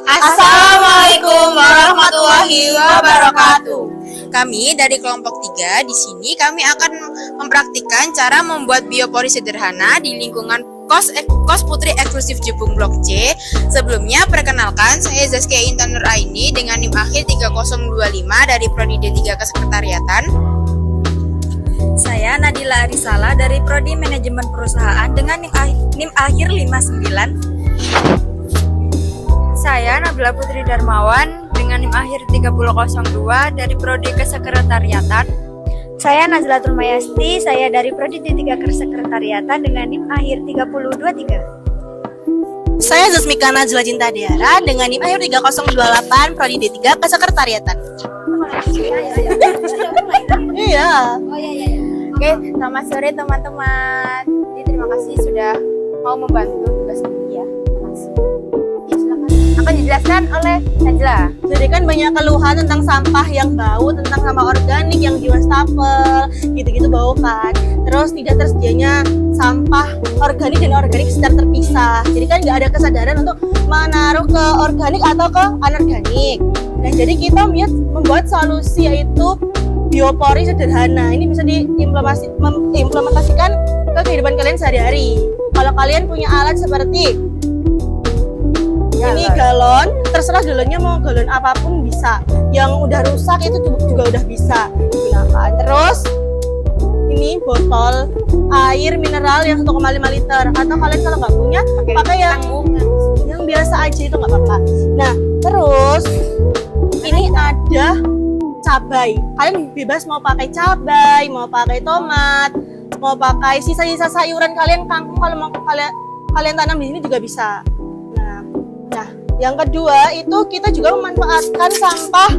Assalamualaikum warahmatullahi wabarakatuh. Kami dari kelompok 3 di sini kami akan mempraktikkan cara membuat biopori sederhana di lingkungan Kos Putri Eksklusif Jepung Blok C. Sebelumnya perkenalkan, saya Zaskia Intan Nuraini dengan NIM akhir 3025 dari Prodi D3 Kesekretariatan. Saya Nadila Arisala dari Prodi Manajemen Perusahaan dengan NIM akhir 59. Saya Nabila Putri Darmawan dengan NIM akhir 3002 dari Prodi Kesekretariatan. Saya Nazlatul Mayasti, saya dari Prodi D3 Kesekretariatan dengan NIM akhir 3023. Saya Zasmika Najla Cinta Diara dengan NIM akhir 3028 Prodi D3 Kesekretariatan. Iya. Oke, selamat sore teman-teman. Jadi terima kasih sudah mau membantu tugas kami ya. Terima kasih. Ya, silakan. Akan dijelaskan oleh Najla. Jadi kan banyak keluhan tentang sampah yang bau, tentang sampah organik yang di wastafel, gitu-gitu bau kan. Terus tidak tersedianya sampah organik dan organik secara terpisah. Jadi kan nggak ada kesadaran untuk menaruh ke organik atau ke anorganik. Nah, jadi kita membuat solusi yaitu biopori sederhana. Ini bisa diimplementasikan ke kehidupan kalian sehari-hari. Kalau kalian punya alat seperti ini galon, terserah galonnya mau galon apapun bisa. Yang udah rusak itu juga udah bisa digunakan. Terus ini botol air mineral yang 1,5 liter. Atau kalian kalau nggak punya pakai yang biasa aja itu nggak apa-apa. Nah terus ini ada cabai. Kalian bebas mau pakai cabai, mau pakai tomat, mau pakai sisa-sisa sayuran kalian, kangkung kalau mau kalian tanam di sini juga bisa. Nah, yang kedua itu kita juga memanfaatkan sampah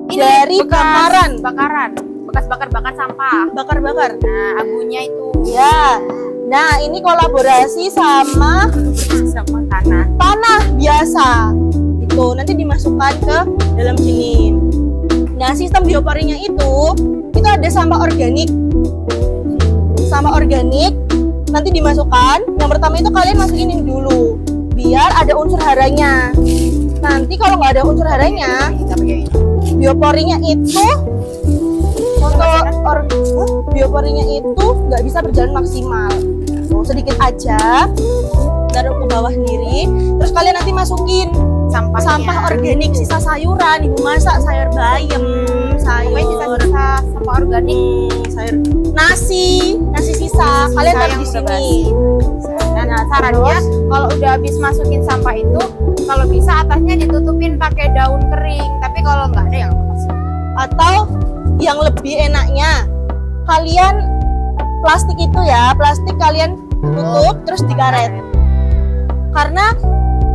dari bakaran, bekas bakar sampah. Bakar. Nah, abunya itu. Ya. Nah, ini kolaborasi sama tanah biasa. Itu nanti dimasukkan ke dalam sini. Nah, sistem bioporinya itu ada sampah organik. Sampah organik nanti dimasukkan. Yang pertama itu kalian masukin ini dulu, biar ada unsur haranya. Nanti kalau nggak ada unsur haranya, bioporinya itu bioporinya itu nggak bisa berjalan maksimal. Sedikit aja, taruh ke bawah sendiri. Terus kalian nanti masukin sampah organik, sisa sayuran, ibu masak, sayur bayam, sayur sampah organik, sayur nasi sisa. Kalian taruh di sini. Nah, sarannya kalau udah habis masukin sampah itu, kalau bisa atasnya ditutupin pakai daun kering. Tapi kalau nggak ada yang lepas. Atau yang lebih enaknya, kalian plastik itu ya, plastik kalian tutup terus dikaret. Karena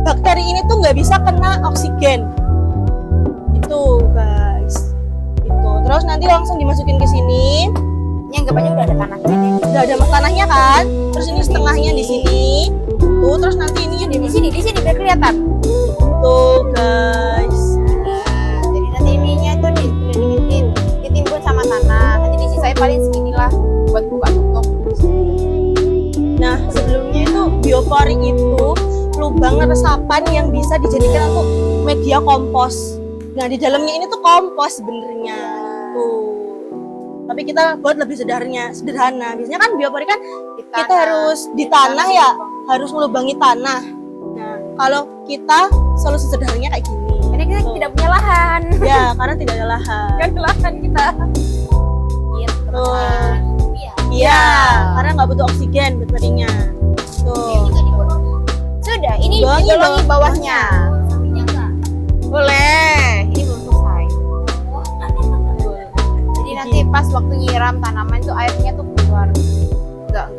bakteri ini tuh nggak bisa kena oksigen. Itu guys. Itu. Terus nanti langsung dimasukin ke sini. Ini anggap aja udah ada tanahnya deh. Udah ada tanahnya kan? Terus ini setengahnya di sini. Tuh, terus nanti ininya di sini biar kelihatan. Tuh guys. Nah, jadi nanti ininya tuh ditimbun sama tanah. Nanti disisain paling seginilah buat buka tutup. Nah, sebelumnya itu biopori itu lubang resapan yang bisa dijadikan untuk media kompos. Nah, di dalamnya ini tuh kompos sebenarnya. Tuh. Tapi kita buat lebih sederhana. Biasanya kan biopori kan kita harus di tanah ya, harus melubangi tanah. Nah, kalau kita solusi sederhananya kayak gini. Karena kita tidak punya lahan. Ya, karena tidak ada lahan. Kan lahan kita. Iya, karena nggak butuh oksigen baterinya. Tuh. Sudah, ini dibolongi bawahnya. Boleh. Ini belum selesai. Jadi nanti pas waktu nyiram tanaman itu airnya tuh keluar. Enggak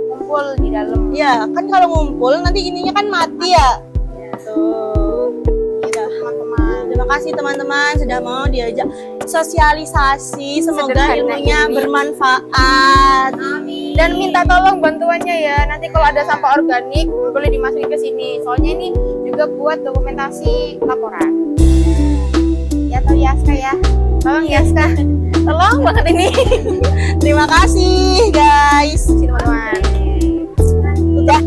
ngumpul di dalam. Iya, kan kalau ngumpul nanti ininya kan mati ya. Tuh. Ya, teman-teman. Terima kasih teman-teman sudah mau diajak sosialisasi. Semoga ilmunya bermanfaat. Amin. Dan minta tolong bantuannya ya. Nanti kalau ada sampah organik boleh dimasukin ke sini. Soalnya ini juga buat dokumentasi laporan. Ya toh Yaska ya. Tolong Yaska. Tolong banget ini. Terima kasih guys. Teman-teman. Udah.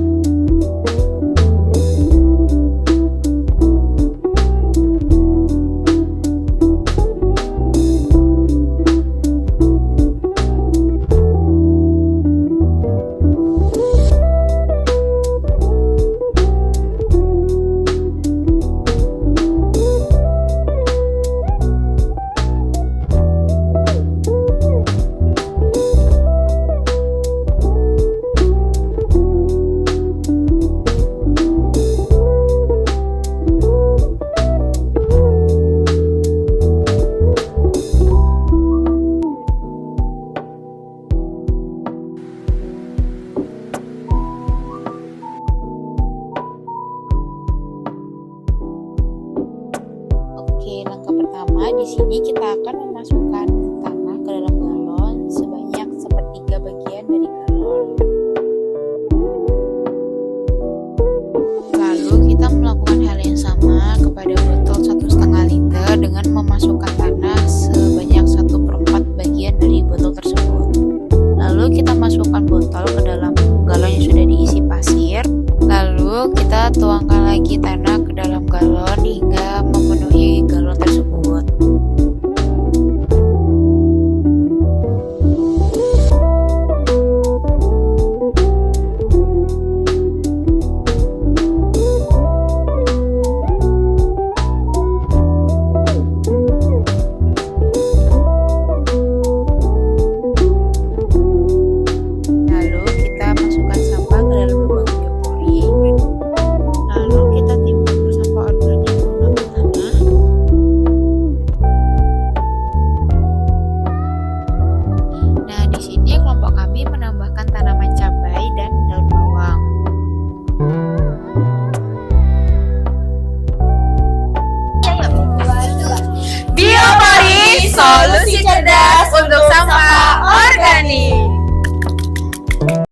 langkah pertama, di sini kita akan memasukkan tanah ke dalam galon sebanyak sepertiga bagian dari galon. Lalu kita melakukan hal yang sama kepada botol 1,5 liter dengan memasukkan tanah sebanyak 1/4 bagian dari botol tersebut. Lalu kita masukkan botol ke dalam galon yang sudah diisi pasir. Lalu kita tuangkan lagi tanah ke dalam galon hingga memenuhi galon tersebut. Lalu kita masukkan sampah ke dalam lubang biopori. Lalu kita timbun sampah organik menggunakan tanah. Nah, di sini kelompok kami menambahkan tanaman cabai dan daun bawang. Biopori, solusi